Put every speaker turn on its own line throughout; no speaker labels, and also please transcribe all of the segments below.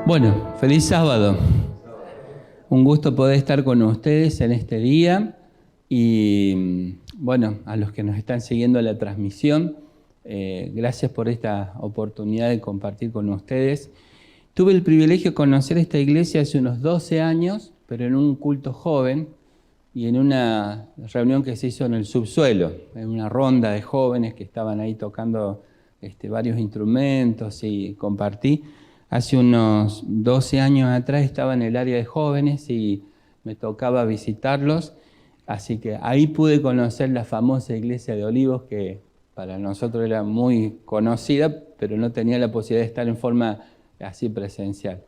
Bueno, feliz sábado. Un gusto poder estar con ustedes en este día y bueno, a los que nos están siguiendo la transmisión, gracias por esta oportunidad de compartir con ustedes. Tuve el privilegio de conocer esta iglesia hace unos 12 años, pero en un culto joven y en una reunión que se hizo en el subsuelo, en una ronda de jóvenes que estaban ahí tocando varios instrumentos y compartí. Hace unos 12 años atrás estaba en el área de jóvenes y me tocaba visitarlos, así que ahí pude conocer la famosa iglesia de Olivos, que para nosotros era muy conocida, pero no tenía la posibilidad de estar en forma así presencial.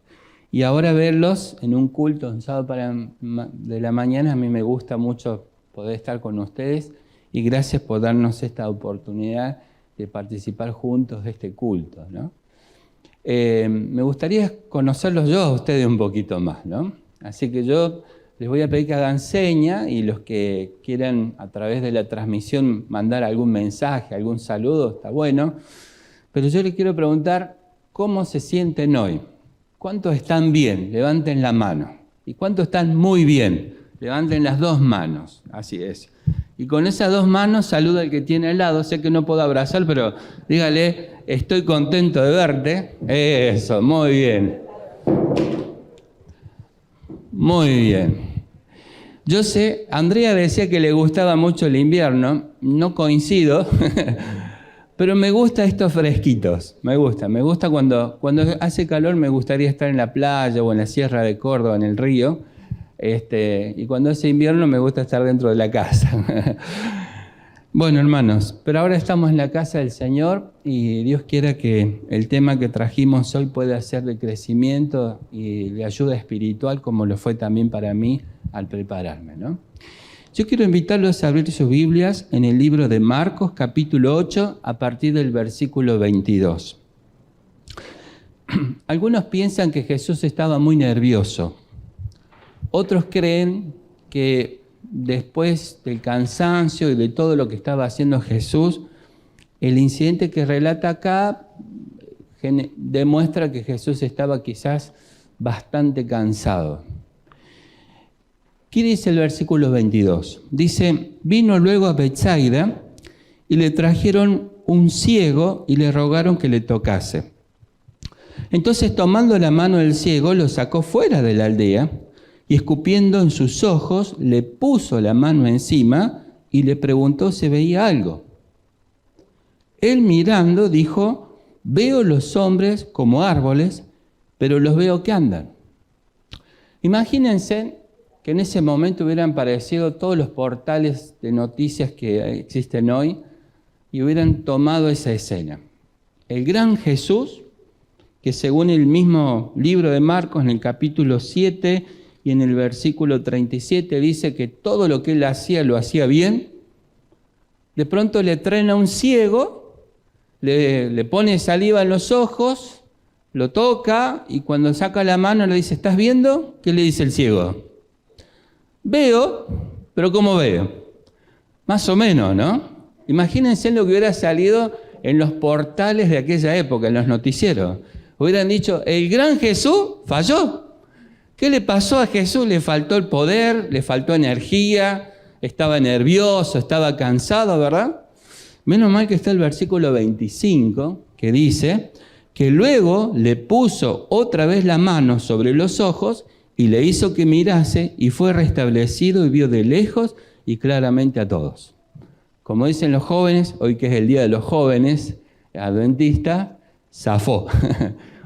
Y ahora verlos en un culto un sábado de la mañana, a mí me gusta mucho poder estar con ustedes y gracias por darnos esta oportunidad de participar juntos de este culto, ¿no? Me gustaría conocerlos yo a ustedes un poquito más, ¿no? Así que yo les voy a pedir que hagan seña y los que quieran a través de la transmisión mandar algún mensaje, algún saludo, está bueno. Pero yo les quiero preguntar, ¿cómo se sienten hoy? ¿Cuántos están bien? Levanten la mano. ¿Y cuántos están muy bien? Levanten las dos manos. Así es. Y con esas dos manos saluda al que tiene al lado. Sé que no puedo abrazar, pero dígale, estoy contento de verte. Eso, muy bien. Muy bien. Yo sé, Andrea decía que le gustaba mucho el invierno. No coincido, pero me gusta estos fresquitos. Me gusta cuando hace calor, me gustaría estar en la playa o en la Sierra de Córdoba, en el río. Y cuando hace invierno me gusta estar dentro de la casa. Bueno, hermanos, pero ahora estamos en la casa del Señor y Dios quiera que el tema que trajimos hoy pueda ser de crecimiento y de ayuda espiritual, como lo fue también para mí al prepararme, ¿no? Yo quiero invitarlos a abrir sus Biblias en el libro de Marcos, capítulo 8, a partir del versículo 22. Algunos piensan que Jesús estaba muy nervioso. Otros creen que después del cansancio y de todo lo que estaba haciendo Jesús, el incidente que relata acá demuestra que Jesús estaba quizás bastante cansado. ¿Qué dice el versículo 22? Dice, vino luego a Betsaida y le trajeron un ciego y le rogaron que le tocase. Entonces, tomando la mano del ciego, lo sacó fuera de la aldea, y escupiendo en sus ojos, le puso la mano encima y le preguntó si veía algo. Él mirando dijo, veo los hombres como árboles, pero los veo que andan. Imagínense que en ese momento hubieran aparecido todos los portales de noticias que existen hoy y hubieran tomado esa escena. El gran Jesús, que según el mismo libro de Marcos, en el capítulo 7, y en el versículo 37 dice que todo lo que él hacía, lo hacía bien. De pronto le traen a un ciego, le pone saliva en los ojos, lo toca y cuando saca la mano le dice, ¿estás viendo? ¿Qué le dice el ciego? Veo, pero ¿cómo veo? Más o menos, ¿no? Imagínense lo que hubiera salido en los portales de aquella época, en los noticieros. Hubieran dicho, el gran Jesús falló. ¿Qué le pasó a Jesús? Le faltó el poder, le faltó energía, estaba nervioso, estaba cansado, ¿verdad? Menos mal que está el versículo 25, que dice que luego le puso otra vez la mano sobre los ojos y le hizo que mirase y fue restablecido y vio de lejos y claramente a todos. Como dicen los jóvenes, hoy que es el día de los jóvenes adventistas, zafó.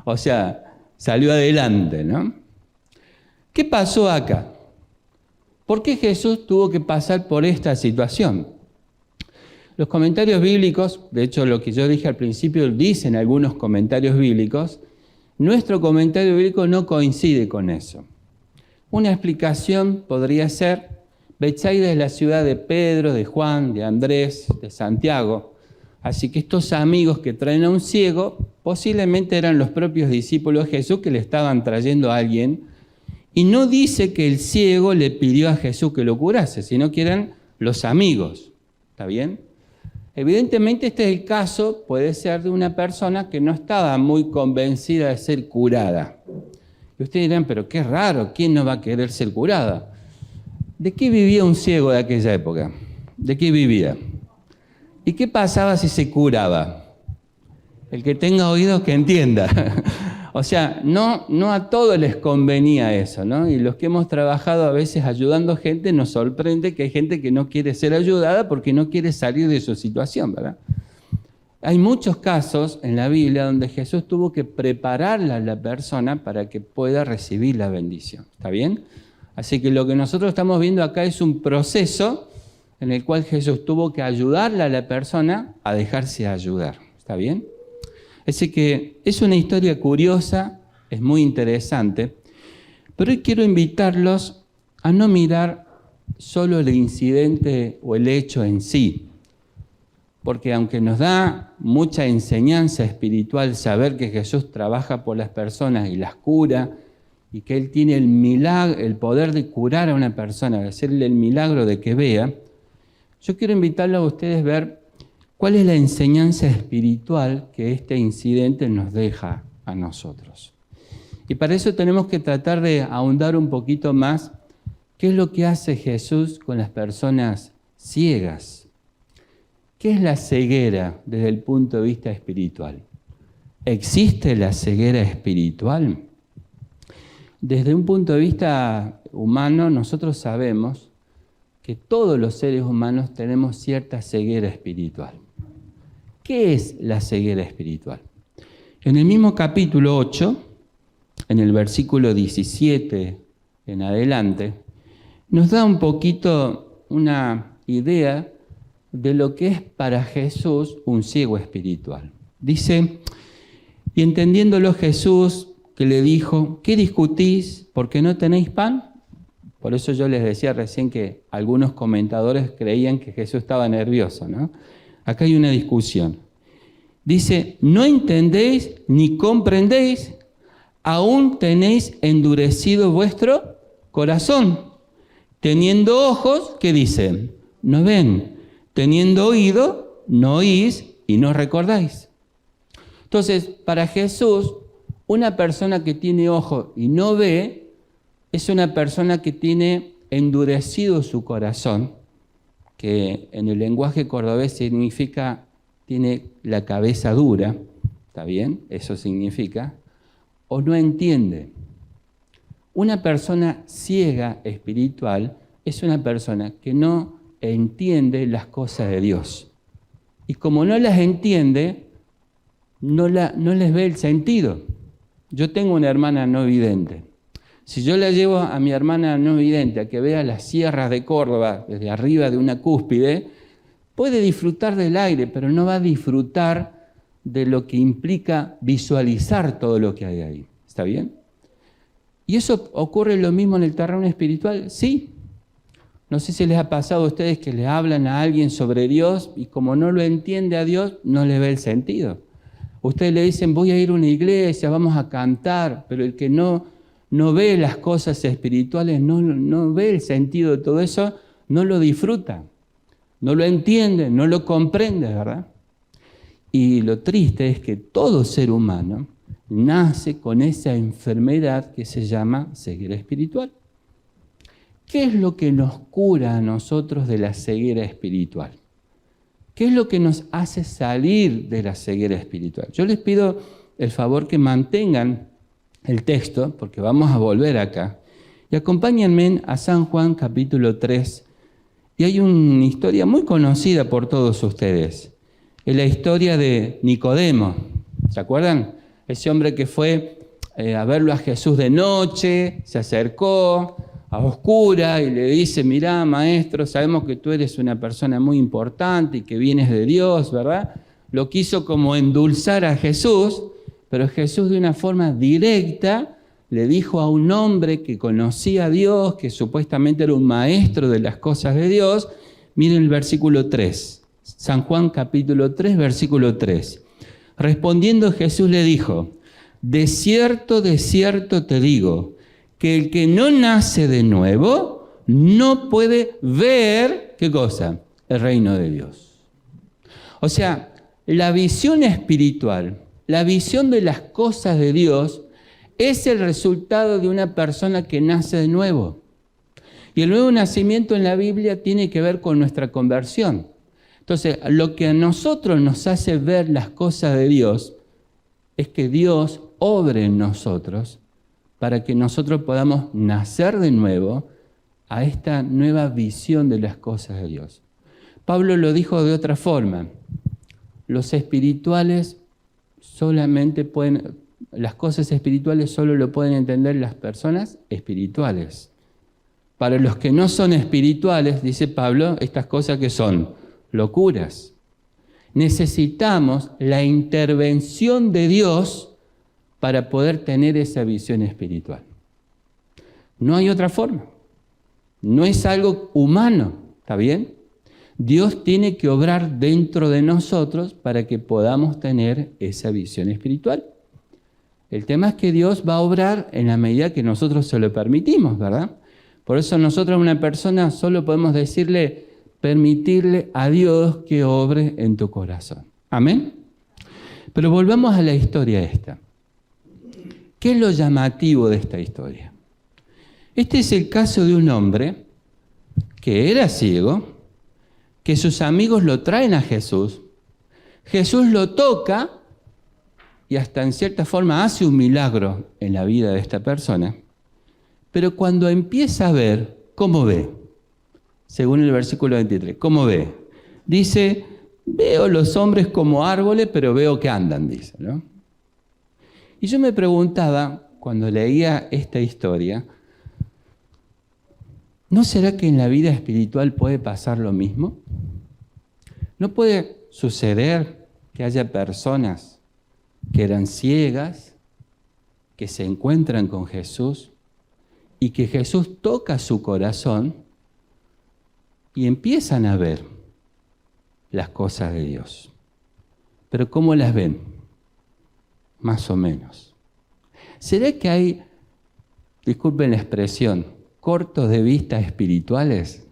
O sea, salió adelante, ¿no? ¿Qué pasó acá? ¿Por qué Jesús tuvo que pasar por esta situación? Los comentarios bíblicos, de hecho lo que yo dije al principio, dicen algunos comentarios bíblicos, nuestro comentario bíblico no coincide con eso. Una explicación podría ser, Betsaida es la ciudad de Pedro, de Juan, de Andrés, de Santiago, así que estos amigos que traen a un ciego posiblemente eran los propios discípulos de Jesús que le estaban trayendo a alguien. Y no dice que el ciego le pidió a Jesús que lo curase, sino que eran los amigos. ¿Está bien? Evidentemente este es el caso, puede ser de una persona que no estaba muy convencida de ser curada. Y ustedes dirán, pero qué raro, ¿quién no va a querer ser curada? ¿De qué vivía un ciego de aquella época? ¿De qué vivía? ¿Y qué pasaba si se curaba? El que tenga oídos que entienda. O sea, no a todos les convenía eso, ¿no? Y los que hemos trabajado a veces ayudando gente, nos sorprende que hay gente que no quiere ser ayudada porque no quiere salir de su situación, ¿verdad? Hay muchos casos en la Biblia donde Jesús tuvo que prepararla a la persona para que pueda recibir la bendición. ¿Está bien? Así que lo que nosotros estamos viendo acá es un proceso en el cual Jesús tuvo que ayudarle a la persona a dejarse ayudar. ¿Está bien? Así que es una historia curiosa, es muy interesante, pero hoy quiero invitarlos a no mirar solo el incidente o el hecho en sí, porque aunque nos da mucha enseñanza espiritual saber que Jesús trabaja por las personas y las cura, y que Él tiene el poder de curar a una persona, de hacerle el milagro de que vea, yo quiero invitarlos a ustedes a ver cuál es la enseñanza espiritual que este incidente nos deja a nosotros. Y para eso tenemos que tratar de ahondar un poquito más qué es lo que hace Jesús con las personas ciegas. ¿Qué es la ceguera desde el punto de vista espiritual? ¿Existe la ceguera espiritual? Desde un punto de vista humano, nosotros sabemos que todos los seres humanos tenemos cierta ceguera espiritual. ¿Qué es la ceguera espiritual? En el mismo capítulo 8, en el versículo 17 en adelante, nos da un poquito una idea de lo que es para Jesús un ciego espiritual. Dice, y entendiéndolo Jesús, que le dijo, ¿qué discutís? ¿Porque no tenéis pan? Por eso yo les decía recién que algunos comentadores creían que Jesús estaba nervioso, ¿no? Acá hay una discusión. Dice, ¿no entendéis ni comprendéis? Aún tenéis endurecido vuestro corazón. Teniendo ojos, ¿qué dicen? No ven. Teniendo oído, no oís y no recordáis. Entonces, para Jesús, una persona que tiene ojos y no ve, es una persona que tiene endurecido su corazón, que en el lenguaje cordobés significa tiene la cabeza dura, ¿está bien? Eso significa, o no entiende. Una persona ciega espiritual es una persona que no entiende las cosas de Dios. Y como no las entiende, no les ve el sentido. Yo tengo una hermana no vidente. Si yo la llevo a mi hermana no vidente a que vea las sierras de Córdoba desde arriba de una cúspide, puede disfrutar del aire, pero no va a disfrutar de lo que implica visualizar todo lo que hay ahí. ¿Está bien? ¿Y eso ocurre lo mismo en el terreno espiritual? Sí. No sé si les ha pasado a ustedes que le hablan a alguien sobre Dios y como no lo entiende a Dios, no le ve el sentido. Ustedes le dicen, voy a ir a una iglesia, vamos a cantar, pero el que no ve las cosas espirituales, no ve el sentido de todo eso, no lo disfruta, no lo entiende, no lo comprende, ¿verdad? Y lo triste es que todo ser humano nace con esa enfermedad que se llama ceguera espiritual. ¿Qué es lo que nos cura a nosotros de la ceguera espiritual? ¿Qué es lo que nos hace salir de la ceguera espiritual? Yo les pido el favor que mantengan el texto, porque vamos a volver acá, y acompáñenme a San Juan capítulo 3, y hay una historia muy conocida por todos ustedes, es la historia de Nicodemo, ¿se acuerdan? Ese hombre que fue a verlo a Jesús de noche, se acercó a oscura y le dice, mirá, maestro, sabemos que tú eres una persona muy importante y que vienes de Dios, ¿verdad? Lo quiso como endulzar a Jesús, pero Jesús de una forma directa le dijo a un hombre que conocía a Dios, que supuestamente era un maestro de las cosas de Dios, miren el versículo 3, San Juan capítulo 3, versículo 3. Respondiendo Jesús le dijo, de cierto te digo, que el que no nace de nuevo no puede ver, ¿qué cosa? El reino de Dios. O sea, la visión espiritual, la visión de las cosas de Dios, es el resultado de una persona que nace de nuevo. Y el nuevo nacimiento en la Biblia tiene que ver con nuestra conversión. Entonces, lo que a nosotros nos hace ver las cosas de Dios es que Dios obre en nosotros para que nosotros podamos nacer de nuevo a esta nueva visión de las cosas de Dios. Pablo lo dijo de otra forma. Los espirituales solamente pueden, las cosas espirituales solo lo pueden entender las personas espirituales. Para los que no son espirituales, dice Pablo, estas cosas que son locuras. Necesitamos la intervención de Dios para poder tener esa visión espiritual. No hay otra forma. No es algo humano, ¿está bien? Dios tiene que obrar dentro de nosotros para que podamos tener esa visión espiritual. El tema es que Dios va a obrar en la medida que nosotros se lo permitimos, ¿verdad? Por eso nosotros a una persona solo podemos permitirle a Dios que obre en tu corazón. ¿Amén? Pero volvamos a la historia esta. ¿Qué es lo llamativo de esta historia? Este es el caso de un hombre que era ciego, que sus amigos lo traen a Jesús. Jesús lo toca y hasta en cierta forma hace un milagro en la vida de esta persona. Pero cuando empieza a ver, ¿cómo ve? Según el versículo 23, ¿cómo ve? Dice, veo los hombres como árboles, pero veo que andan, dice, ¿no? Y yo me preguntaba, cuando leía esta historia, ¿no será que en la vida espiritual puede pasar lo mismo? ¿No puede suceder que haya personas que eran ciegas, que se encuentran con Jesús y que Jesús toca su corazón y empiezan a ver las cosas de Dios? Pero ¿cómo las ven? Más o menos. ¿Será que hay, disculpen la expresión, cortos de vista espirituales?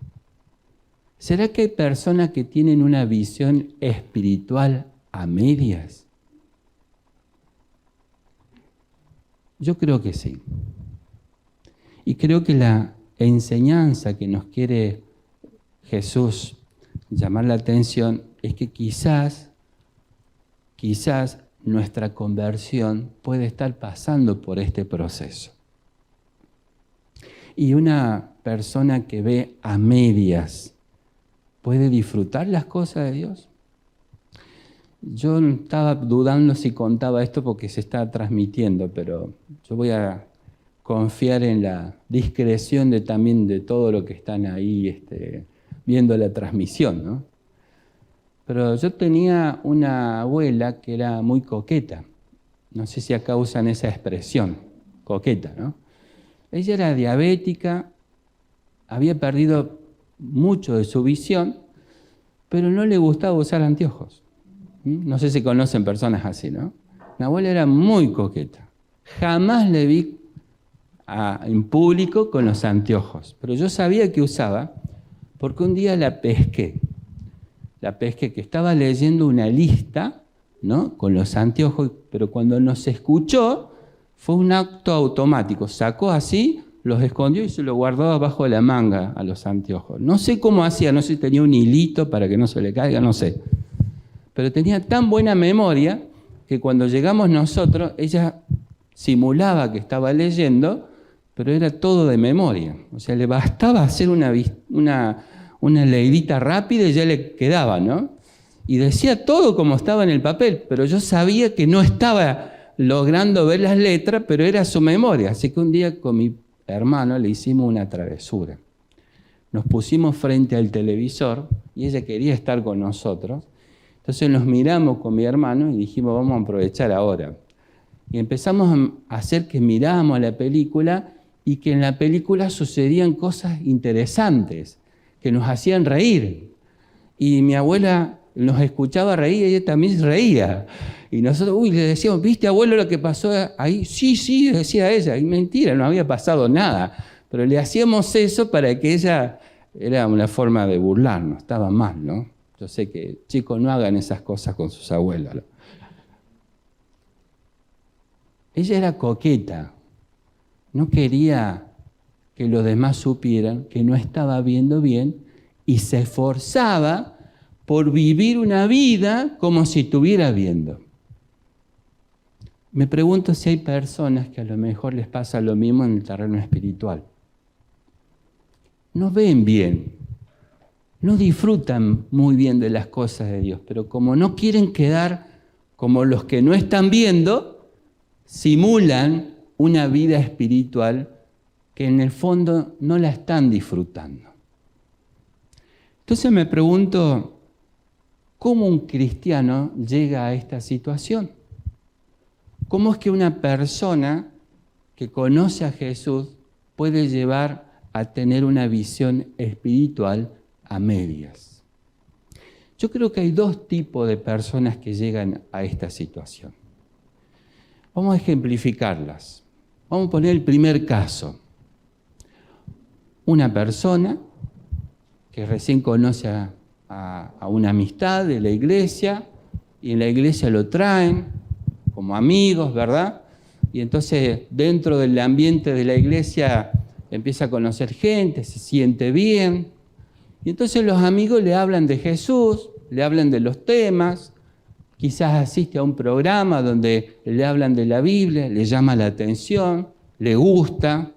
¿Será que hay personas que tienen una visión espiritual a medias? Yo creo que sí. Y creo que la enseñanza que nos quiere Jesús llamar la atención es que quizás nuestra conversión puede estar pasando por este proceso. Y una persona que ve a medias, ¿puede disfrutar las cosas de Dios? Yo estaba dudando si contaba esto porque se está transmitiendo, pero yo voy a confiar en la discreción también de todo lo que están ahí viendo la transmisión, ¿no? Pero yo tenía una abuela que era muy coqueta. No sé si acá usan esa expresión, coqueta, ¿no? Ella era diabética, había perdido mucho de su visión, pero no le gustaba usar anteojos. No sé si conocen personas así, ¿no? Mi abuela era muy coqueta. Jamás le vi en público con los anteojos, pero yo sabía que usaba porque un día la pesqué. La pesqué que estaba leyendo una lista, ¿no?, con los anteojos, pero cuando nos escuchó fue un acto automático. Sacó así, los escondió y se lo guardó abajo de la manga a los anteojos. No sé cómo hacía, no sé si tenía un hilito para que no se le caiga, no sé. Pero tenía tan buena memoria que cuando llegamos nosotros, ella simulaba que estaba leyendo, pero era todo de memoria. O sea, le bastaba hacer una leidita rápida y ya le quedaba, ¿no? Y decía todo como estaba en el papel, pero yo sabía que no estaba logrando ver las letras, pero era su memoria. Así que un día con mi hermano le hicimos una travesura. Nos pusimos frente al televisor y ella quería estar con nosotros. Entonces nos miramos con mi hermano y dijimos, vamos a aprovechar ahora. Y empezamos a hacer que mirábamos la película y que en la película sucedían cosas interesantes que nos hacían reír. Y mi abuela nos escuchaba reír y ella también reía. Y nosotros, le decíamos, ¿viste, abuelo, lo que pasó ahí? Sí, decía ella. Y mentira, no había pasado nada. Pero le hacíamos eso para que ella, era una forma de burlarnos, estaba mal, ¿no? Yo sé que chicos no hagan esas cosas con sus abuelos, ¿no? Ella era coqueta, no quería que los demás supieran que no estaba viendo bien y se esforzaba por vivir una vida como si estuviera viendo. Me pregunto si hay personas que a lo mejor les pasa lo mismo en el terreno espiritual. No ven bien, no disfrutan muy bien de las cosas de Dios, pero como no quieren quedar como los que no están viendo, simulan una vida espiritual que en el fondo no la están disfrutando. Entonces me pregunto, ¿cómo un cristiano llega a esta situación? ¿Cómo es que una persona que conoce a Jesús puede llevar a tener una visión espiritual a medias? Yo creo que hay dos tipos de personas que llegan a esta situación. Vamos a ejemplificarlas. Vamos a poner el primer caso. Una persona que recién conoce a una amistad de la iglesia y en la iglesia lo traen como amigos, ¿verdad? Y entonces dentro del ambiente de la iglesia empieza a conocer gente, se siente bien. Y entonces los amigos le hablan de Jesús, le hablan de los temas, quizás asiste a un programa donde le hablan de la Biblia, le llama la atención, le gusta,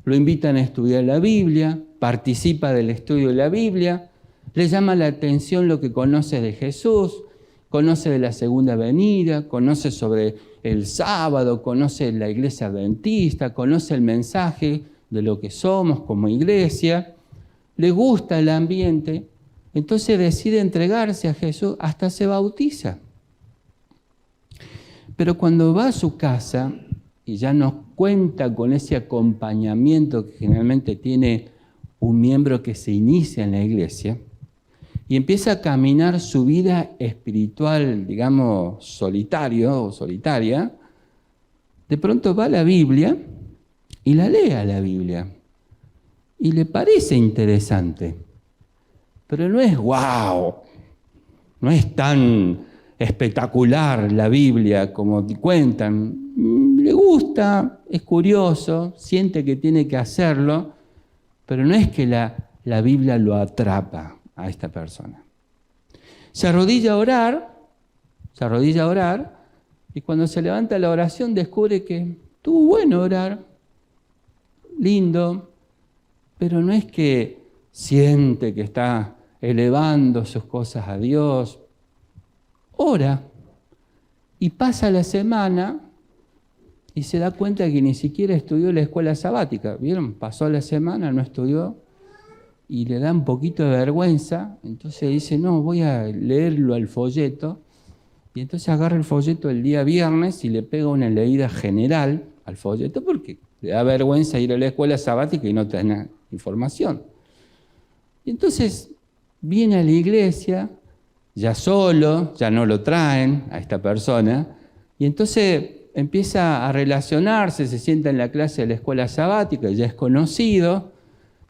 lo invitan a estudiar la Biblia, participa del estudio de la Biblia, le llama la atención lo que conoce de Jesús, conoce de la segunda venida, conoce sobre el sábado, conoce la iglesia adventista, conoce el mensaje de lo que somos como iglesia, le gusta el ambiente, entonces decide entregarse a Jesús, hasta se bautiza. Pero cuando va a su casa y ya no cuenta con ese acompañamiento que generalmente tiene un miembro que se inicia en la iglesia, y empieza a caminar su vida espiritual, digamos, solitario o solitaria, de pronto va a la Biblia y la lee a la Biblia. Y le parece interesante, pero no es wow, no es tan espectacular la Biblia como te cuentan. Le gusta, es curioso, siente que tiene que hacerlo, pero no es que la Biblia lo atrapa a esta persona. Se arrodilla a orar, y cuando se levanta la oración descubre que estuvo bueno orar, lindo, pero no es que siente que está elevando sus cosas a Dios. Ora y pasa la semana y se da cuenta que ni siquiera estudió la escuela sabática. ¿Vieron? Pasó la semana, no estudió y le da un poquito de vergüenza. Entonces dice, no, voy a leerlo al folleto. Y entonces agarra el folleto el día viernes y le pega una leída general al folleto porque le da vergüenza ir a la escuela sabática y no tener información. Y entonces viene a la iglesia, ya solo, ya no lo traen a esta persona, y entonces empieza a relacionarse, se sienta en la clase de la escuela sabática, ya es conocido,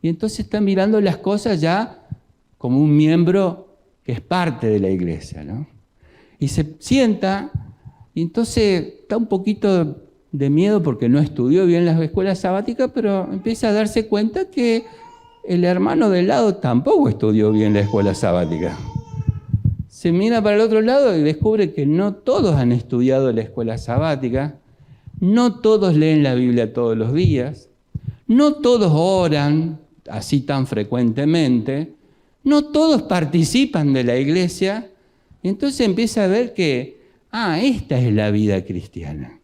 y entonces está mirando las cosas ya como un miembro que es parte de la iglesia, ¿no? Y se sienta, y entonces está un poquito de miedo porque no estudió bien la escuela sabática, pero empieza a darse cuenta que el hermano del lado tampoco estudió bien la escuela sabática. Se mira para el otro lado y descubre que no todos han estudiado la escuela sabática, no todos leen la Biblia todos los días, no todos oran así tan frecuentemente, no todos participan de la iglesia, y entonces empieza a ver que, esta es la vida cristiana.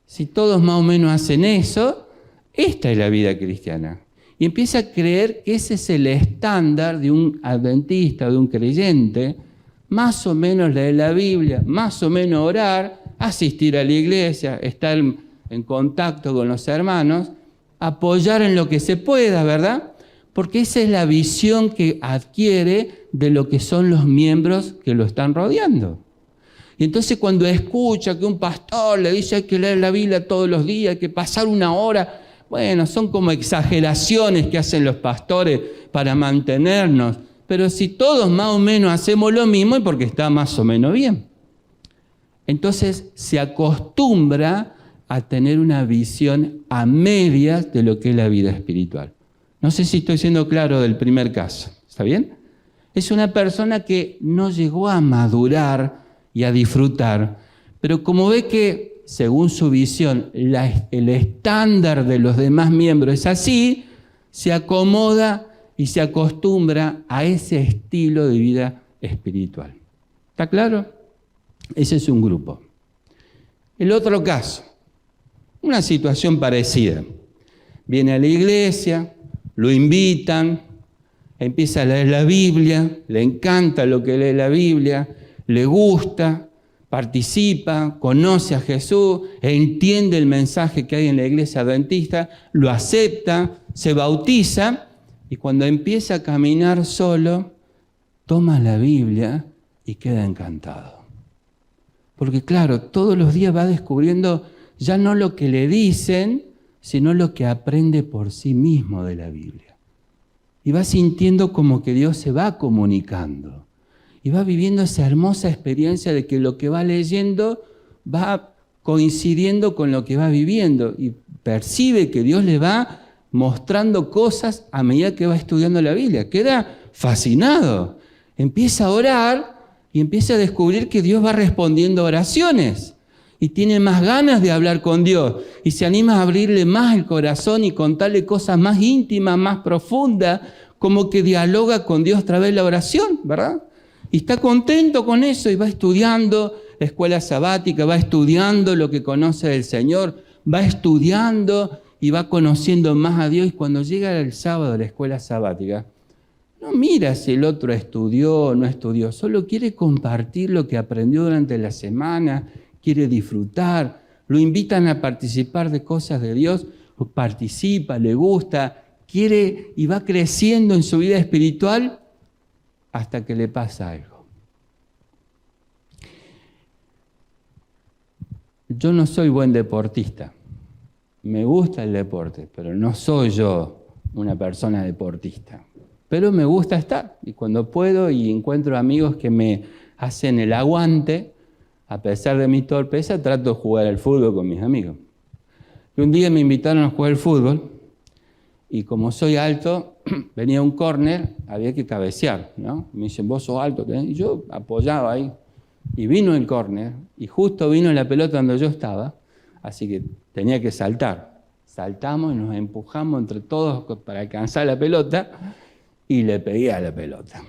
Si todos más o menos hacen eso, esta es la vida cristiana. Y empieza a creer que ese es el estándar de un adventista, de un creyente, más o menos leer la Biblia, más o menos orar, asistir a la iglesia, estar en contacto con los hermanos, apoyar en lo que se pueda, ¿verdad? Porque esa es la visión que adquiere de lo que son los miembros que lo están rodeando. Y entonces cuando escucha que un pastor le dice hay que leer la Biblia todos los días, hay que pasar una hora, bueno, son como exageraciones que hacen los pastores para mantenernos. Pero si todos más o menos hacemos lo mismo es porque está más o menos bien. Entonces se acostumbra a tener una visión a medias de lo que es la vida espiritual. No sé si estoy siendo claro del primer caso. ¿Está bien? Es una persona que no llegó a madurar y a disfrutar, pero como ve que, según su visión, el estándar de los demás miembros es así, se acomoda y se acostumbra a ese estilo de vida espiritual. ¿Está claro? Ese es un grupo. El otro caso, una situación parecida. Viene a la iglesia, lo invitan, empieza a leer la Biblia, le encanta lo que lee la Biblia, le gusta, participa, conoce a Jesús, entiende el mensaje que hay en la iglesia adventista, lo acepta, se bautiza y cuando empieza a caminar solo, toma la Biblia y queda encantado. Porque claro, todos los días va descubriendo ya no lo que le dicen, sino lo que aprende por sí mismo de la Biblia. Y va sintiendo como que Dios se va comunicando. Y va viviendo esa hermosa experiencia de que lo que va leyendo va coincidiendo con lo que va viviendo. Y percibe que Dios le va mostrando cosas a medida que va estudiando la Biblia. Queda fascinado. Empieza a orar y empieza a descubrir que Dios va respondiendo oraciones. Y tiene más ganas de hablar con Dios. Y se anima a abrirle más el corazón y contarle cosas más íntimas, más profundas, como que dialoga con Dios a través de la oración, ¿verdad? Y está contento con eso y va estudiando la escuela sabática, va estudiando lo que conoce del Señor, va estudiando y va conociendo más a Dios. Y cuando llega el sábado a la escuela sabática, no mira si el otro estudió o no estudió, solo quiere compartir lo que aprendió durante la semana, quiere disfrutar, lo invitan a participar de cosas de Dios, participa, le gusta, quiere y va creciendo en su vida espiritual hasta que le pasa algo. Yo no soy buen deportista, me gusta el deporte, pero no soy yo una persona deportista. Pero me gusta estar y cuando puedo y encuentro amigos que me hacen el aguante, a pesar de mi torpeza, trato de jugar al fútbol con mis amigos. Y un día me invitaron a jugar al fútbol y como soy alto, venía un córner, había que cabecear, ¿no? Me dicen, vos sos alto, ¿qué? Y yo apoyaba ahí. Y vino el córner y justo vino la pelota donde yo estaba, así que tenía que saltar. Saltamos y nos empujamos entre todos para alcanzar la pelota y le pegué a la pelota.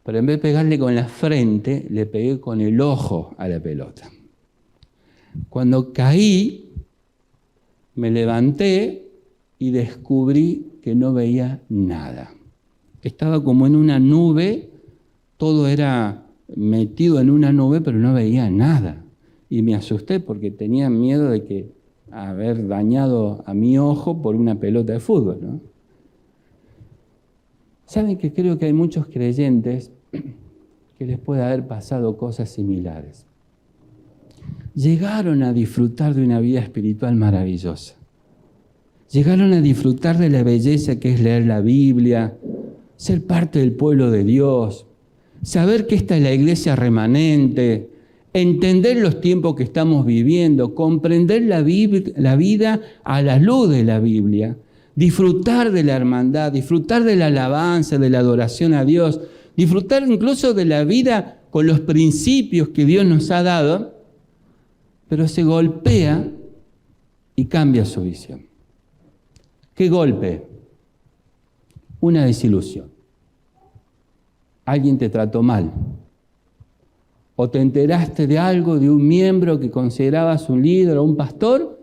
Pero en vez de pegarle con la frente, le pegué con el ojo a la pelota. Cuando caí, me levanté y descubrí que no veía nada. Estaba como en una nube, todo era metido en una nube, pero no veía nada. Y me asusté porque tenía miedo de que haber dañado a mi ojo por una pelota de fútbol, ¿no? ¿Saben que creo que hay muchos creyentes que les puede haber pasado cosas similares? Llegaron a disfrutar de una vida espiritual maravillosa. Llegaron a disfrutar de la belleza que es leer la Biblia, ser parte del pueblo de Dios, saber que esta es la iglesia remanente, entender los tiempos que estamos viviendo, comprender la vida a la luz de la Biblia, disfrutar de la hermandad, disfrutar de la alabanza, de la adoración a Dios, disfrutar incluso de la vida con los principios que Dios nos ha dado, pero se golpea y cambia su visión. ¿Qué golpe? Una desilusión. Alguien te trató mal. O te enteraste de algo, de un miembro que considerabas un líder o un pastor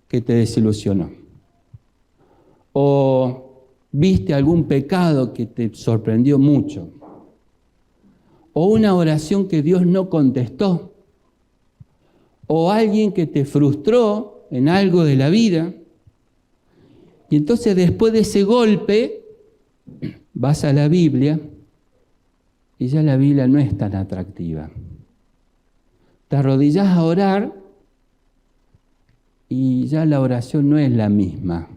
que te desilusionó. O viste algún pecado que te sorprendió mucho. O una oración que Dios no contestó. O alguien que te frustró en algo de la vida. Y entonces después de ese golpe, vas a la Biblia y ya la Biblia no es tan atractiva. Te arrodillás a orar y ya la oración no es la misma.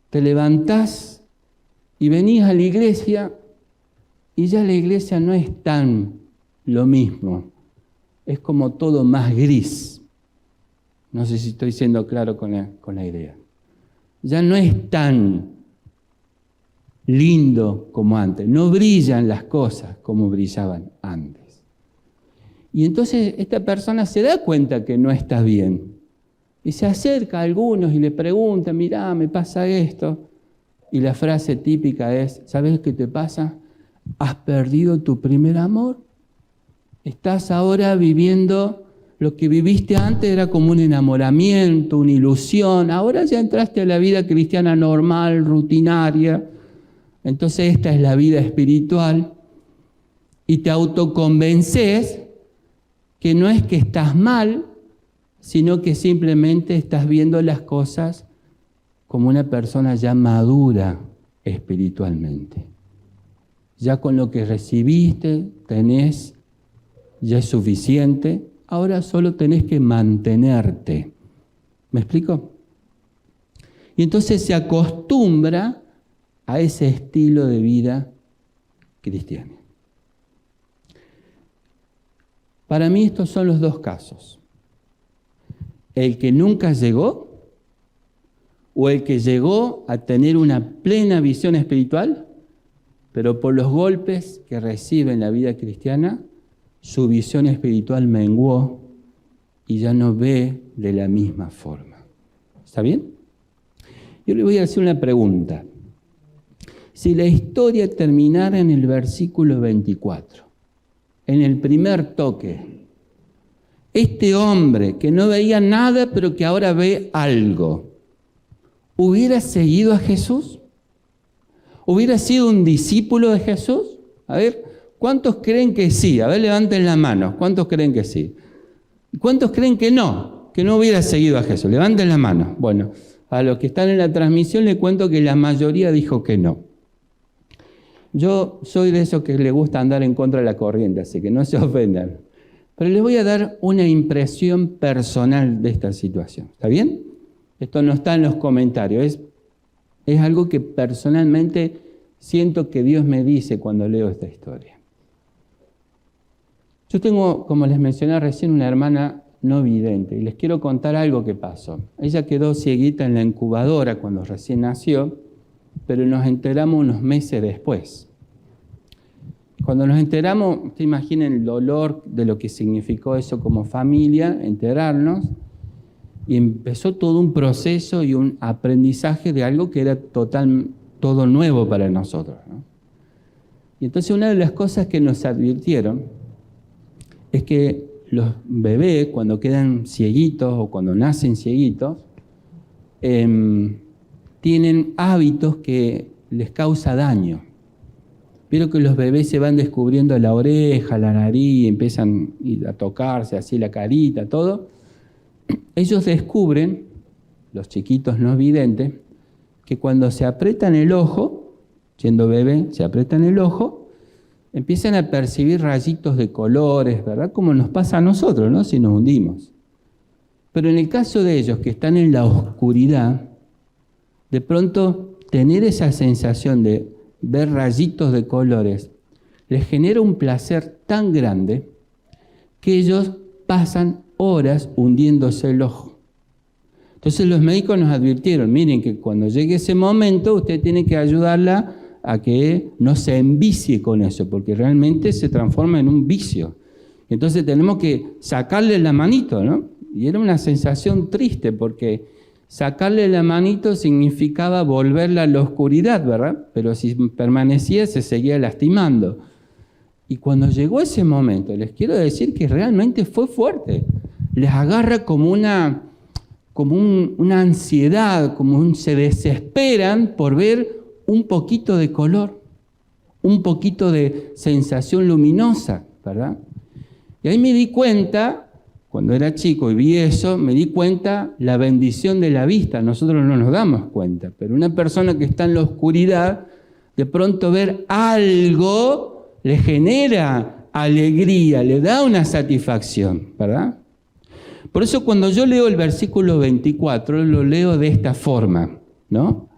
Te levantás y venís a la iglesia y ya la iglesia no es tan lo mismo. Es como todo más gris. No sé si estoy siendo claro con la idea. Ya no es tan lindo como antes. No brillan las cosas como brillaban antes. Y entonces esta persona se da cuenta que no está bien. Y se acerca a algunos y le pregunta, mirá, me pasa esto. Y la frase típica es, ¿sabes qué te pasa? ¿Has perdido tu primer amor? Estás ahora viviendo lo que viviste antes, era como un enamoramiento, una ilusión. Ahora ya entraste a la vida cristiana normal, rutinaria. Entonces esta es la vida espiritual. Y te autoconvences que no es que estás mal, sino que simplemente estás viendo las cosas como una persona ya madura espiritualmente. Ya con lo que recibiste, tenés, ya es suficiente. Ahora solo tenés que mantenerte. ¿Me explico? Y entonces se acostumbra a ese estilo de vida cristiana. Para mí estos son los dos casos. El que nunca llegó o el que llegó a tener una plena visión espiritual, pero por los golpes que recibe en la vida cristiana, su visión espiritual menguó y ya no ve de la misma forma. ¿Está bien? Yo le voy a hacer una pregunta. Si la historia terminara en el versículo 24, en el primer toque, este hombre que no veía nada, pero que ahora ve algo, ¿hubiera seguido a Jesús? ¿Hubiera sido un discípulo de Jesús? A ver, ¿cuántos creen que sí? A ver, levanten la mano. ¿Cuántos creen que sí? ¿Cuántos creen que no hubiera seguido a Jesús? Levanten la mano. Bueno, a los que están en la transmisión les cuento que la mayoría dijo que no. Yo soy de esos que les gusta andar en contra de la corriente, así que no se ofendan. Pero les voy a dar una impresión personal de esta situación. ¿Está bien? Esto no está en los comentarios. Es algo que personalmente siento que Dios me dice cuando leo esta historia. Yo tengo, como les mencioné recién, una hermana no vidente y les quiero contar algo que pasó. Ella quedó cieguita en la incubadora cuando recién nació, pero nos enteramos unos meses después. Cuando nos enteramos, ustedes imaginen el dolor de lo que significó eso como familia, enterarnos, y empezó todo un proceso y un aprendizaje de algo que era todo nuevo para nosotros, ¿no? Y entonces una de las cosas que nos advirtieron es que los bebés, cuando quedan cieguitos o cuando nacen cieguitos, tienen hábitos que les causa daño. Vieron que los bebés se van descubriendo la oreja, la nariz, empiezan a tocarse así la carita, todo. Ellos descubren, los chiquitos no videntes, que cuando se aprietan el ojo, siendo bebé, se aprietan el ojo, empiezan a percibir rayitos de colores, ¿verdad? Como nos pasa a nosotros, ¿no? Si nos hundimos. Pero en el caso de ellos que están en la oscuridad, de pronto tener esa sensación de ver rayitos de colores les genera un placer tan grande que ellos pasan horas hundiéndose el ojo. Entonces los médicos nos advirtieron, miren que cuando llegue ese momento usted tiene que ayudarla a que no se envicie con eso, porque realmente se transforma en un vicio. Entonces tenemos que sacarle la manito, ¿no? Y era una sensación triste porque sacarle la manito significaba volverla a la oscuridad, ¿verdad? Pero si permanecía se seguía lastimando. Y cuando llegó ese momento, les quiero decir que realmente fue fuerte. Les agarra como una ansiedad, se desesperan por ver un poquito de color, un poquito de sensación luminosa, ¿verdad? Y ahí me di cuenta, cuando era chico y vi eso, me di cuenta la bendición de la vista. Nosotros no nos damos cuenta, pero una persona que está en la oscuridad, de pronto ver algo le genera alegría, le da una satisfacción, ¿verdad? Por eso cuando yo leo el versículo 24, lo leo de esta forma, ¿no?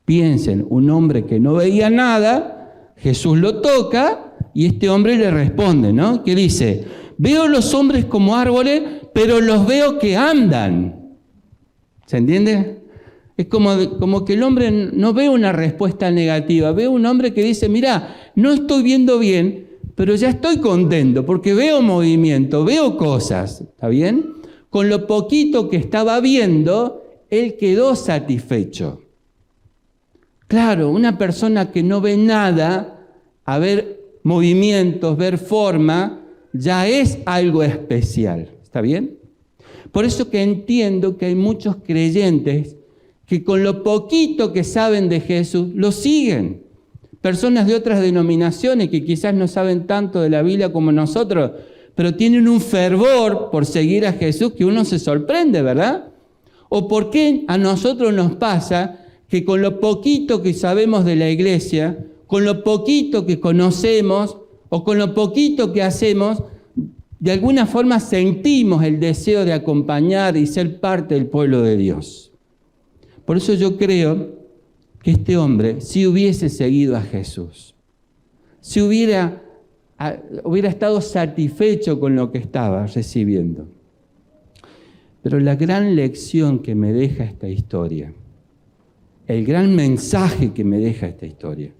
Piensen, un hombre que no veía nada, Jesús lo toca y este hombre le responde, ¿no? ¿Qué dice? Veo los hombres como árboles, pero los veo que andan. ¿Se entiende? Es como que el hombre no ve una respuesta negativa, ve un hombre que dice, mira, no estoy viendo bien, pero ya estoy contento porque veo movimiento, veo cosas, ¿está bien? Con lo poquito que estaba viendo, él quedó satisfecho. Claro, una persona que no ve nada, a ver movimientos, ver forma, ya es algo especial, ¿está bien? Por eso que entiendo que hay muchos creyentes que con lo poquito que saben de Jesús, lo siguen. Personas de otras denominaciones que quizás no saben tanto de la Biblia como nosotros, pero tienen un fervor por seguir a Jesús que uno se sorprende, ¿verdad? ¿O por qué a nosotros nos pasa que con lo poquito que sabemos de la iglesia, con lo poquito que conocemos o con lo poquito que hacemos, de alguna forma sentimos el deseo de acompañar y ser parte del pueblo de Dios? Por eso yo creo que este hombre, si hubiese seguido a Jesús, si hubiera estado satisfecho con lo que estaba recibiendo. Pero la gran lección que me deja esta historia, el gran mensaje que me deja esta historia,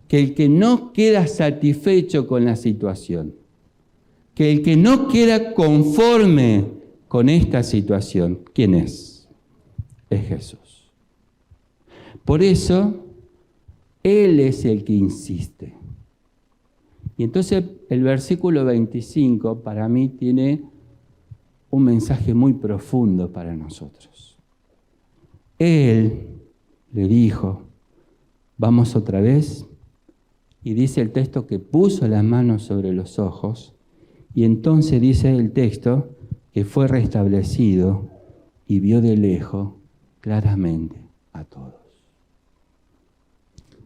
que el que no queda satisfecho con la situación, que el que no queda conforme con esta situación, ¿quién es? Es Jesús. Por eso, Él es el que insiste. Y entonces el versículo 25 para mí tiene un mensaje muy profundo para nosotros. Él le dijo, vamos otra vez, y dice el texto que puso las manos sobre los ojos, y entonces dice el texto que fue restablecido y vio de lejos claramente a todos.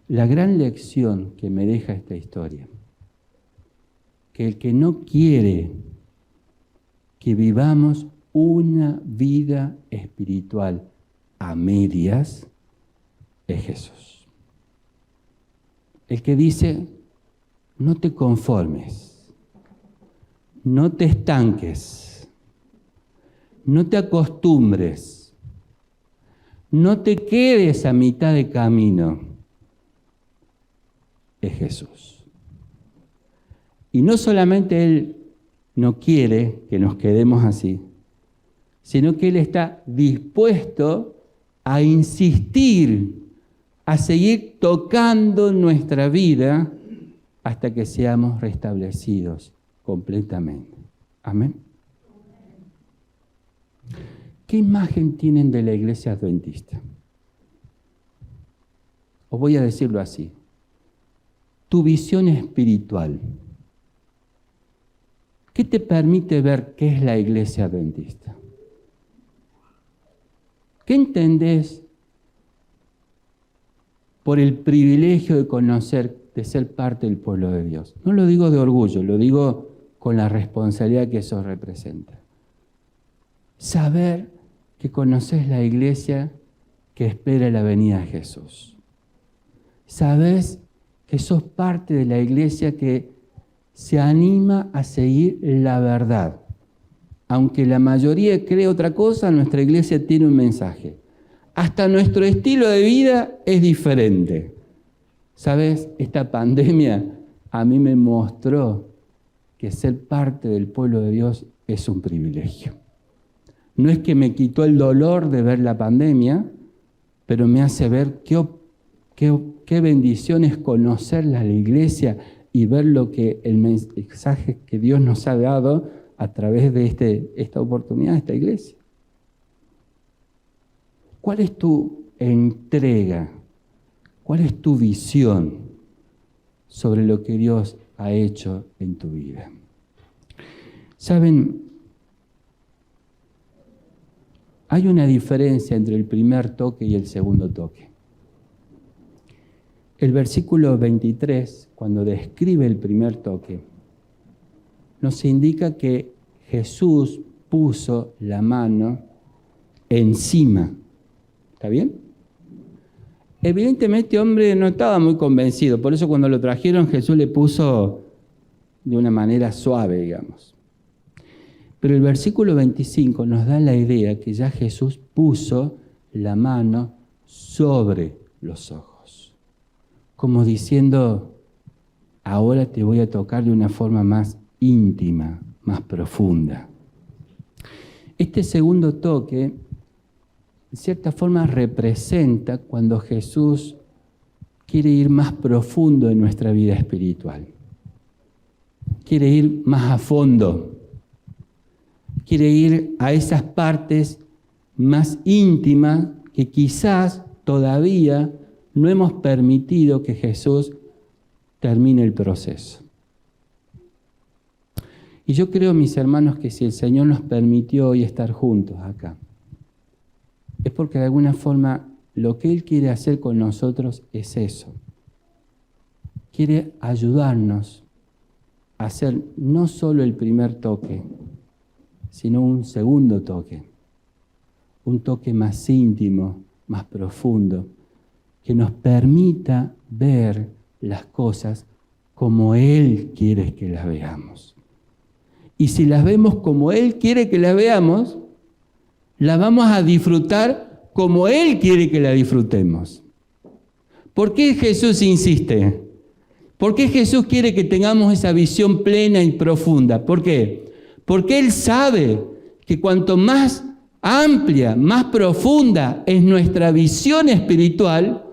La gran lección que me deja esta historia, que el que no quiere que vivamos una vida espiritual a medias, es Jesús. El que dice, no te conformes, no te estanques, no te acostumbres, no te quedes a mitad de camino, es Jesús. Y no solamente Él no quiere que nos quedemos así, sino que Él está dispuesto a insistir, a seguir tocando nuestra vida hasta que seamos restablecidos completamente. Amén. ¿Qué imagen tienen de la iglesia adventista? Os voy a decirlo así. Tu visión espiritual. ¿Qué te permite ver qué es la iglesia adventista? ¿Qué entendés por el privilegio de conocer, de ser parte del pueblo de Dios? No lo digo de orgullo, lo digo con la responsabilidad que eso representa. Saber que conoces la iglesia que espera la venida de Jesús. Sabes que sos parte de la iglesia que se anima a seguir la verdad. Aunque la mayoría cree otra cosa, nuestra iglesia tiene un mensaje. Hasta nuestro estilo de vida es diferente. ¿Sabes? Esta pandemia a mí me mostró que ser parte del pueblo de Dios es un privilegio. No es que me quitó el dolor de ver la pandemia, pero me hace ver qué bendición es conocer la iglesia y ver lo que el mensaje que Dios nos ha dado a través de esta oportunidad, esta iglesia. ¿Cuál es tu entrega? ¿Cuál es tu visión sobre lo que Dios ha hecho en tu vida? ¿Saben? Hay una diferencia entre el primer toque y el segundo toque. El versículo 23, cuando describe el primer toque, nos indica que Jesús puso la mano encima. ¿Está bien? Evidentemente, hombre no estaba muy convencido, por eso cuando lo trajeron Jesús le puso de una manera suave, digamos. Pero el versículo 25 nos da la idea que ya Jesús puso la mano sobre los ojos, como diciendo, ahora te voy a tocar de una forma más íntima, más profunda. Este segundo toque, en cierta forma, representa cuando Jesús quiere ir más profundo en nuestra vida espiritual. Quiere ir más a fondo. Quiere ir a esas partes más íntimas que quizás todavía no hemos permitido que Jesús termine el proceso. Y yo creo, mis hermanos, que si el Señor nos permitió hoy estar juntos acá, es porque de alguna forma lo que Él quiere hacer con nosotros es eso. Quiere ayudarnos a hacer no solo el primer toque, sino un segundo toque. Un toque más íntimo, más profundo, que nos permita ver las cosas como Él quiere que las veamos. Y si las vemos como Él quiere que las veamos, las vamos a disfrutar como Él quiere que la disfrutemos. ¿Por qué Jesús insiste? ¿Por qué Jesús quiere que tengamos esa visión plena y profunda? ¿Por qué? Porque Él sabe que cuanto más amplia, más profunda es nuestra visión espiritual,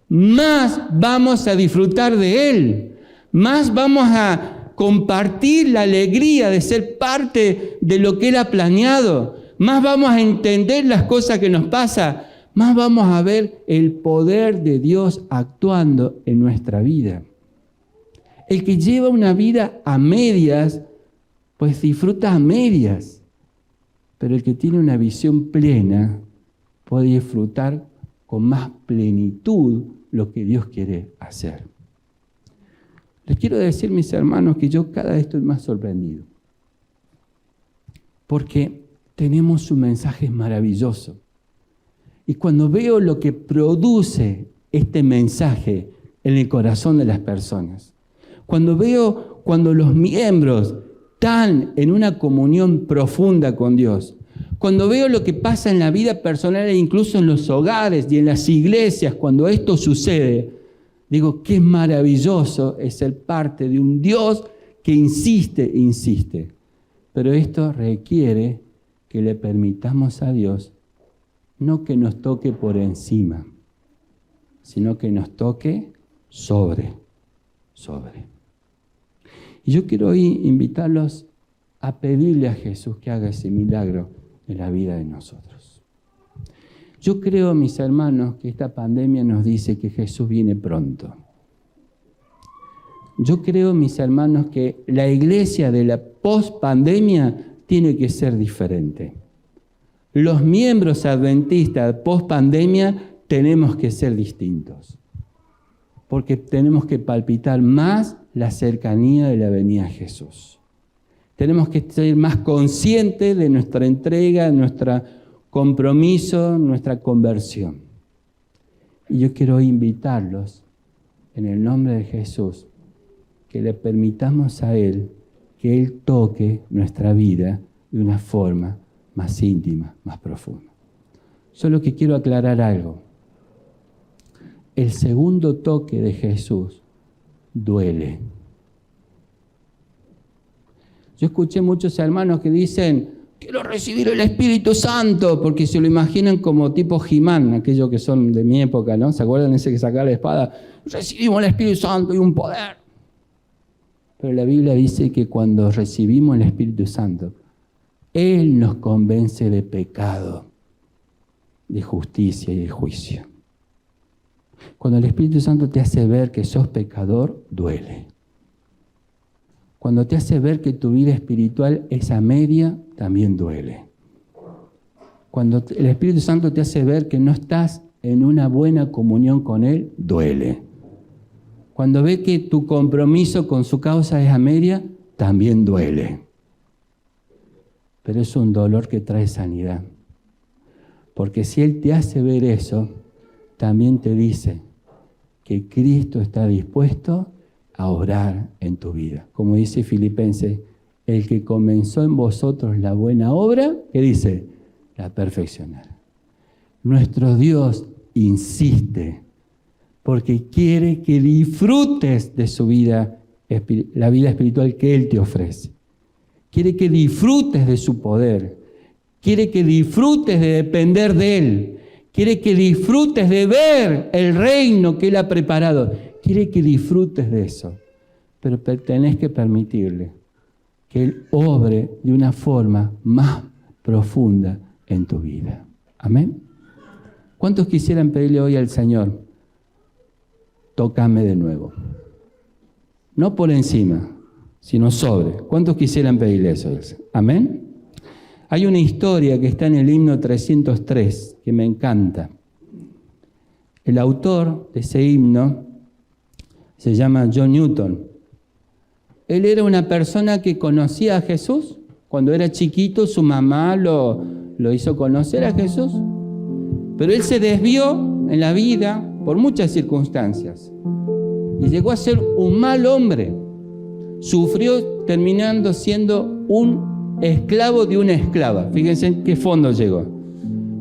más vamos a disfrutar de Él, más vamos a compartir la alegría de ser parte de lo que Él ha planeado, más vamos a entender las cosas que nos pasan, más vamos a ver el poder de Dios actuando en nuestra vida. El que lleva una vida a medias, pues disfruta a medias, pero el que tiene una visión plena puede disfrutar con más plenitud lo que Dios quiere hacer. Les quiero decir, mis hermanos, que yo cada vez estoy más sorprendido, porque tenemos un mensaje maravilloso. Y cuando veo lo que produce este mensaje en el corazón de las personas, cuando los miembros están en una comunión profunda con Dios, cuando veo lo que pasa en la vida personal e incluso en los hogares y en las iglesias, cuando esto sucede, digo, qué maravilloso es ser parte de un Dios que insiste. Pero esto requiere que le permitamos a Dios no que nos toque por encima, sino que nos toque sobre. Y yo quiero hoy invitarlos a pedirle a Jesús que haga ese milagro en la vida de nosotros. Yo creo, mis hermanos, que esta pandemia nos dice que Jesús viene pronto. Yo creo, mis hermanos, que la iglesia de la post-pandemia tiene que ser diferente. Los miembros adventistas post-pandemia tenemos que ser distintos, porque tenemos que palpitar más la cercanía de la venida de Jesús. Tenemos que ser más conscientes de nuestra entrega, nuestro compromiso, nuestra conversión. Y yo quiero invitarlos, en el nombre de Jesús, que le permitamos a Él que Él toque nuestra vida de una forma más íntima, más profunda. Solo que quiero aclarar algo. El segundo toque de Jesús duele. Yo escuché muchos hermanos que dicen, quiero recibir el Espíritu Santo, porque se lo imaginan como tipo He-Man, aquellos que son de mi época, ¿no? ¿Se acuerdan ese que sacaba la espada? Recibimos el Espíritu Santo y un poder. Pero la Biblia dice que cuando recibimos el Espíritu Santo, Él nos convence de pecado, de justicia y de juicio. Cuando el Espíritu Santo te hace ver que sos pecador, duele. Cuando te hace ver que tu vida espiritual es a media, también duele. Cuando el Espíritu Santo te hace ver que no estás en una buena comunión con Él, duele. Cuando ve que tu compromiso con su causa es a media, también duele. Pero es un dolor que trae sanidad. Porque si Él te hace ver eso, también te dice que Cristo está dispuesto a obrar en tu vida. Como dice Filipenses, el que comenzó en vosotros la buena obra, ¿qué dice? La perfeccionará. Nuestro Dios insiste porque quiere que disfrutes de su vida, la vida espiritual que Él te ofrece. Quiere que disfrutes de su poder. Quiere que disfrutes de depender de Él. Quiere que disfrutes de ver el reino que Él ha preparado. Quiere que disfrutes de eso. Pero tenés que permitirle que Él obre de una forma más profunda en tu vida. Amén. ¿Cuántos quisieran pedirle hoy al Señor? Tócame de nuevo. No por encima, sino sobre. ¿Cuántos quisieran pedirle eso? Amén. Hay una historia que está en el himno 303 que me encanta. El autor de ese himno se llama John Newton. Él era una persona que conocía a Jesús. Cuando era chiquito, su mamá lo hizo conocer a Jesús. Pero él se desvió en la vida por muchas circunstancias. Y llegó a ser un mal hombre. Sufrió terminando siendo un esclavo de una esclava. Fíjense en qué fondo llegó.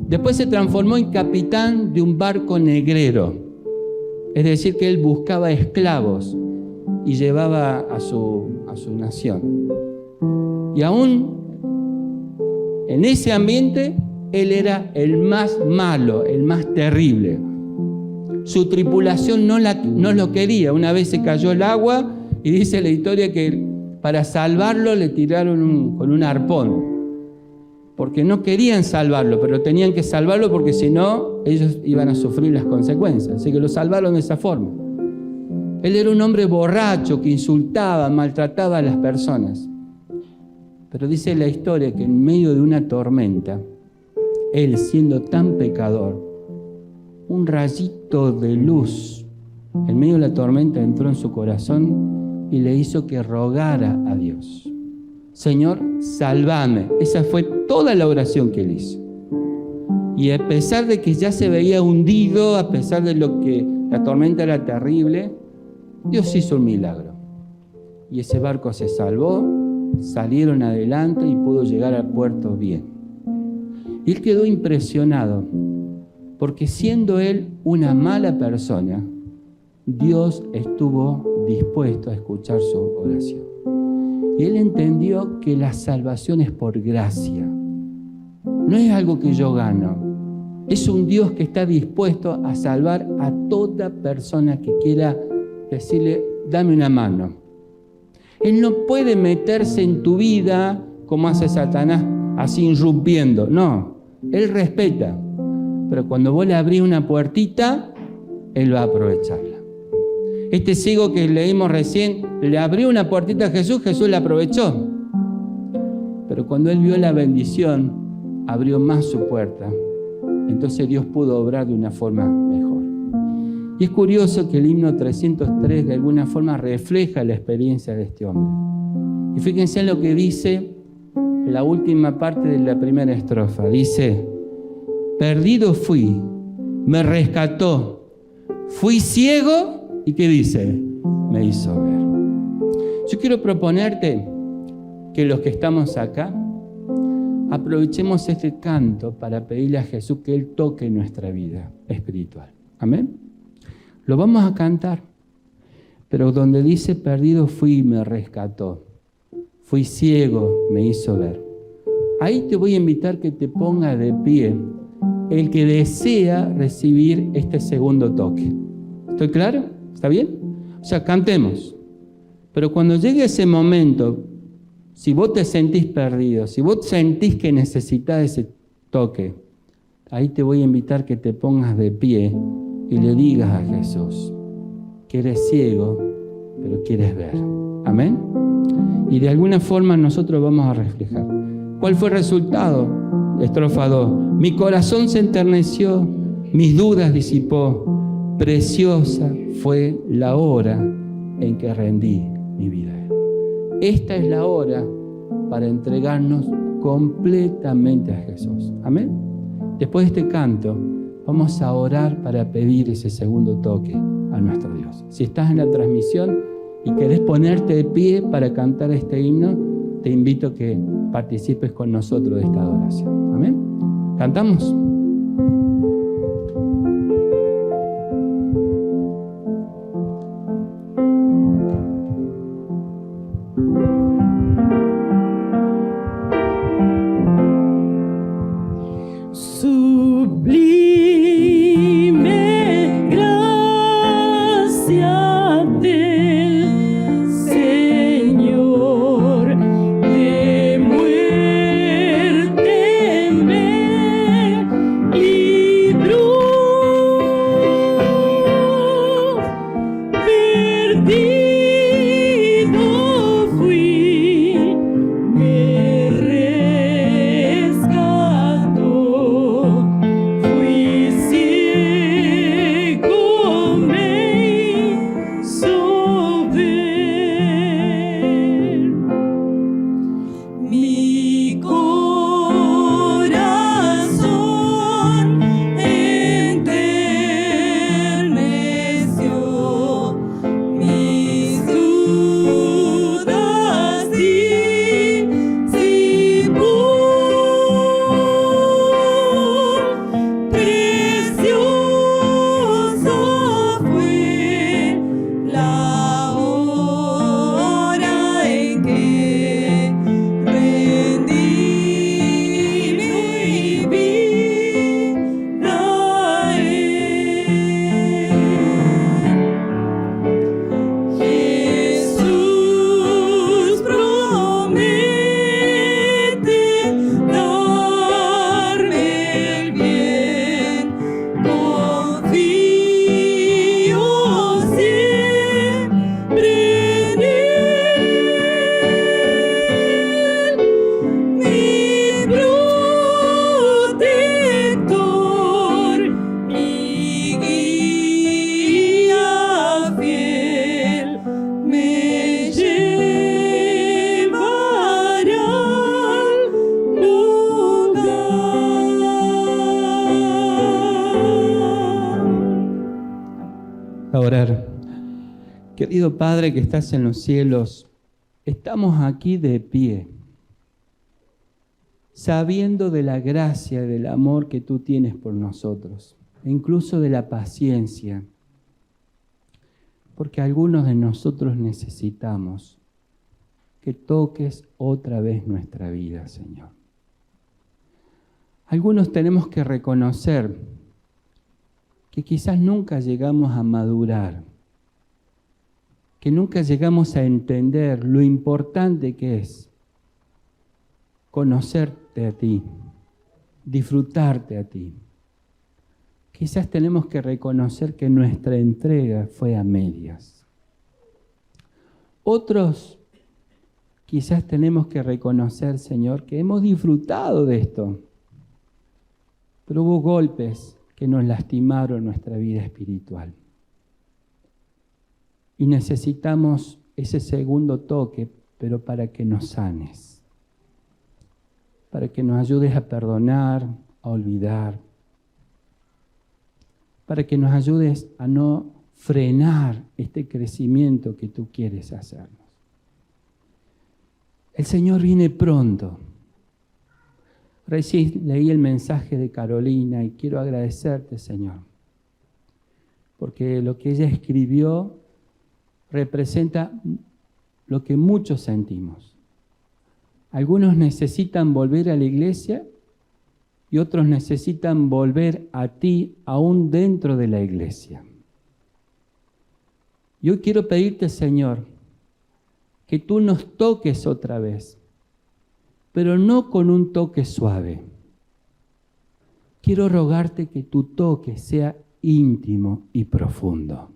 Después se transformó en capitán de un barco negrero. Es decir, que él buscaba esclavos y llevaba a su nación. Y aún en ese ambiente, él era el más malo, el más terrible. Su tripulación no lo quería. Una vez se cayó el agua y dice la historia que para salvarlo le tiraron con un arpón. Porque no querían salvarlo, pero tenían que salvarlo porque si no, ellos iban a sufrir las consecuencias. Así que lo salvaron de esa forma. Él era un hombre borracho que insultaba, maltrataba a las personas. Pero dice la historia que en medio de una tormenta, él siendo tan pecador, un rayito de luz en medio de la tormenta entró en su corazón y le hizo que rogara a Dios. Señor, sálvame. Esa fue toda la oración que él hizo. Y a pesar de que ya se veía hundido, a pesar de lo que la tormenta era terrible, Dios hizo un milagro. Y ese barco se salvó, salieron adelante y pudo llegar al puerto bien. Y él quedó impresionado, porque siendo él una mala persona, Dios estuvo dispuesto a escuchar su oración. Y él entendió que la salvación es por gracia. No es algo que yo gano. Es un Dios que está dispuesto a salvar a toda persona que quiera decirle, dame una mano. Él no puede meterse en tu vida como hace Satanás, así irrumpiendo. No, él respeta. Pero cuando vos le abrís una puertita, él va a aprovecharla. Este ciego que leímos recién, le abrió una puertita a Jesús, Jesús la aprovechó. Pero cuando él vio la bendición, abrió más su puerta. Entonces Dios pudo obrar de una forma mejor. Y es curioso que el himno 303 de alguna forma refleja la experiencia de este hombre. Y fíjense en lo que dice la última parte de la primera estrofa. Dice, perdido fui, me rescató, fui ciego, ¿y qué dice? Me hizo ver. Yo quiero proponerte que los que estamos acá aprovechemos este canto para pedirle a Jesús que Él toque nuestra vida espiritual. Amén. Lo vamos a cantar, pero donde dice perdido fui, me rescató, fui ciego, me hizo ver. Ahí te voy a invitar que te pongas de pie el que desea recibir este segundo toque. ¿Estoy claro? ¿Está bien? O sea, cantemos. Pero cuando llegue ese momento, si vos te sentís perdido, si vos sentís que necesitas ese toque, ahí te voy a invitar que te pongas de pie y le digas a Jesús que eres ciego, pero quieres ver. Amén. Y de alguna forma nosotros vamos a reflejar. ¿Cuál fue el resultado? Estrofa 2. Mi corazón se enterneció, mis dudas disipó. Preciosa fue la hora en que rendí mi vida. Esta es la hora para entregarnos completamente a Jesús. Amén. Después de este canto, vamos a orar para pedir ese segundo toque a nuestro Dios. Si estás en la transmisión y querés ponerte de pie para cantar este himno, te invito a que participes con nosotros de esta adoración. Amén. ¿Cantamos? Orar. Querido Padre que estás en los cielos, estamos aquí de pie, sabiendo de la gracia y del amor que tú tienes por nosotros, e incluso de la paciencia, porque algunos de nosotros necesitamos que toques otra vez nuestra vida, Señor. Algunos tenemos que reconocer que quizás nunca llegamos a madurar, que nunca llegamos a entender lo importante que es conocerte a ti, disfrutarte a ti. Quizás tenemos que reconocer que nuestra entrega fue a medias. Otros quizás tenemos que reconocer, Señor, que hemos disfrutado de esto, pero hubo golpes que nos lastimaron nuestra vida espiritual. Y necesitamos ese segundo toque, pero para que nos sanes, para que nos ayudes a perdonar, a olvidar, para que nos ayudes a no frenar este crecimiento que tú quieres hacernos. El Señor viene pronto. Recién leí el mensaje de Carolina y quiero agradecerte, Señor, porque lo que ella escribió representa lo que muchos sentimos. Algunos necesitan volver a la iglesia y otros necesitan volver a ti aún dentro de la iglesia. Yo quiero pedirte, Señor, que tú nos toques otra vez, pero no con un toque suave. Quiero rogarte que tu toque sea íntimo y profundo,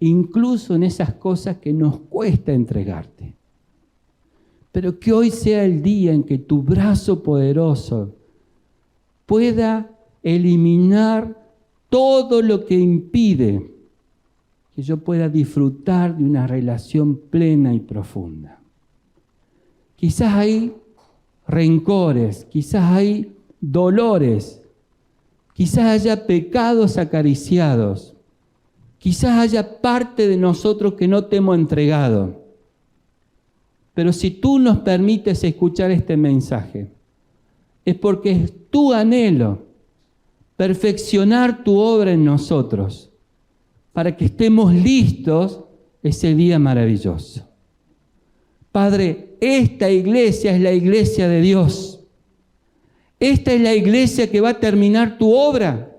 incluso en esas cosas que nos cuesta entregarte. Pero que hoy sea el día en que tu brazo poderoso pueda eliminar todo lo que impide que yo pueda disfrutar de una relación plena y profunda. Quizás hay rencores, quizás hay dolores, quizás haya pecados acariciados, quizás haya parte de nosotros que no te hemos entregado. Pero si tú nos permites escuchar este mensaje, es porque es tu anhelo perfeccionar tu obra en nosotros, para que estemos listos ese día maravilloso. Padre, esta iglesia es la iglesia de Dios. Esta es la iglesia que va a terminar tu obra.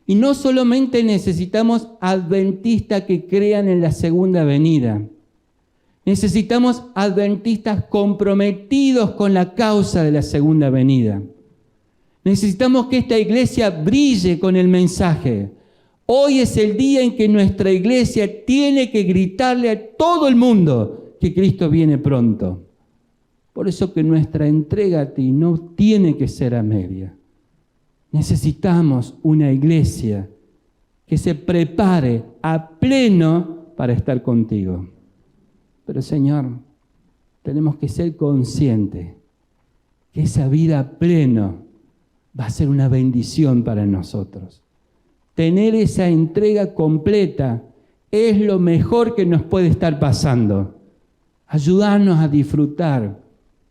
Y no solamente necesitamos adventistas que crean en la segunda venida. Necesitamos adventistas comprometidos con la causa de la segunda venida. Necesitamos que esta iglesia brille con el mensaje. Hoy es el día en que nuestra iglesia tiene que gritarle a todo el mundo que Cristo viene pronto. Por eso que nuestra entrega a ti no tiene que ser a media. Necesitamos una iglesia que se prepare a pleno para estar contigo. Pero Señor, tenemos que ser conscientes que esa vida a pleno va a ser una bendición para nosotros. Tener esa entrega completa es lo mejor que nos puede estar pasando. Ayudarnos a disfrutar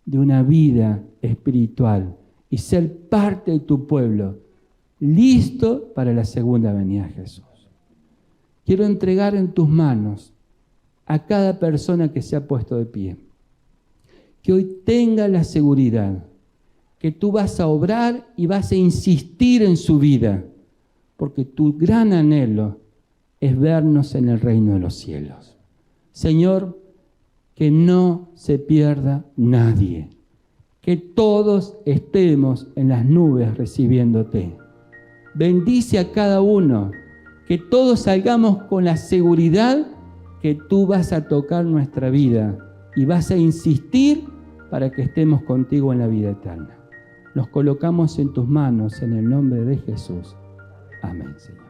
de una vida espiritual y ser parte de tu pueblo, listo para la segunda venida de Jesús. Quiero entregar en tus manos a cada persona que se ha puesto de pie, que hoy tenga la seguridad que tú vas a obrar y vas a insistir en su vida, porque tu gran anhelo es vernos en el reino de los cielos. Señor, que no se pierda nadie, que todos estemos en las nubes recibiéndote. Bendice a cada uno, que todos salgamos con la seguridad que tú vas a tocar nuestra vida y vas a insistir para que estemos contigo en la vida eterna. Nos colocamos en tus manos en el nombre de Jesús. Amén, Señor.